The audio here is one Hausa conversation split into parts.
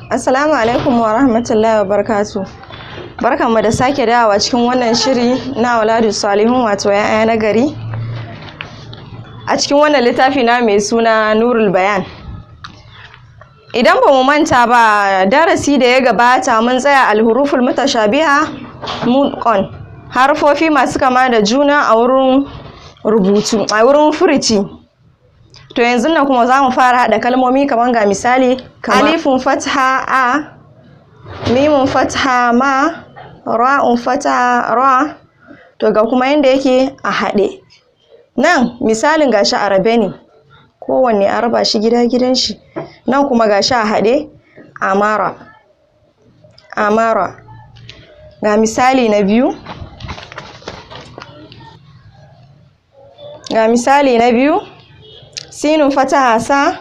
Assalamu alaikum wa rahmatullahi wa barakatuh. Barkanmu da sake dawowa cikin wannan shiri na Auladu Salihun, wato ya'ya na gari. A cikin wannan littafi na mai suna Nurul Bayan. Idan ba mu manta ba, darasi da ya gabata mun tsaya alhuruful mutashabiha munqan, harfofi masu kama da juna a wurin rubutu, a wurin furuci. To yanzu nan kuma za mu fara haɗa kalmomi kamar ga misali, alifun fatha a, mimun fatha ma, ra'un fatha ra. To ga kuma yanda yake a haɗe. Nan misalin gashi a rabe ne, kowanne a raba shi gidan shi. Nan kuma gashi a haɗe, amara, amara. Ga misali na biyu, sinun fataha sa,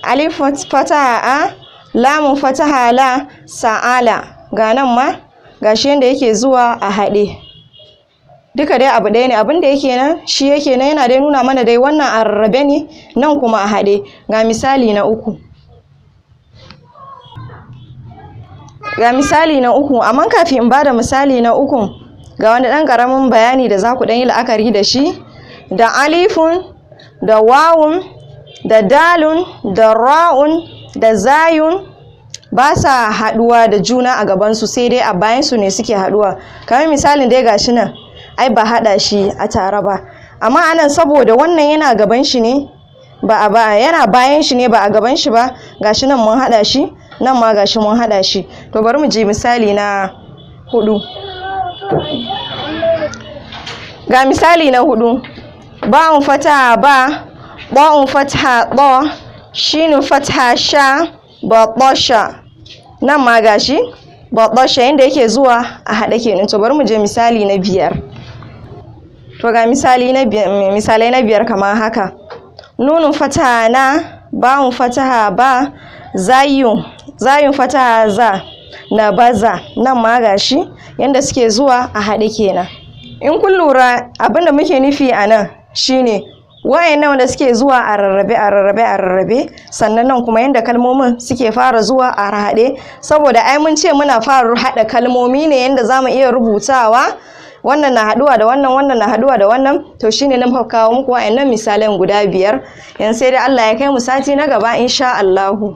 alif fataha a, lamun fataha la, sa'ala. Ga nan ma gashi yanda yake zuwa a haɗe. Duka dai abu ɗaya ne, abin da yake nan shi yake nan, yana dai nuna mana dai wannan a rarrabe ne, nan kuma a haɗe. Ga misali na uku, amma kafin in bada misali na uku, ga wani ɗan ƙaramin bayani da za ku ɗan yi la'akari da shi. Da alifun, da wawun, da dalun, da ra'un, da zayun ba sa haɗuwa da juna a gabansu, sai dai a bayansu ne suke haɗuwa. Kamar misalin dai gashi nan, ai ba haɗa shi a tare ba, amma anan saboda wannan yana gaban shi ne, yana bayan shi ne, ba a gaban shi ba. Gashi nan mun haɗa shi, nan ma gashi mun haɗa shi. To bari mu je misali na hudu. Ga misali na hudu, ba'un fataha ba, ba'un fataha ba, shinun fataha sha, batasha. Nan ma gashi batasha, yanda yake zuwa a haɗe kenan. To bari mu je misali na biyar. To ga misalai na biyar kamar haka, nunun fataha na, ba'un fataha ba, zayun fataha za, na baza. Nan ma gashi yanda suke zuwa a haɗe kenan. In kun lura, abinda muke nufi a nan shine wayannan wanda suke zuwa a rarrabe, sannan nan kuma yanda kalmomin suke fara zuwa a haɗe, saboda ai mun ce muna fara haɗa kalmomi ne yanda zamu iya rubutawa. Wannan na haɗuwa da wannan, wannan na haɗuwa da wannan. To shine nan muka kawo muku wayannan misalan guda biyar. Yanzu sai dai Allah ya kai mu sati na gaba insha Allahu.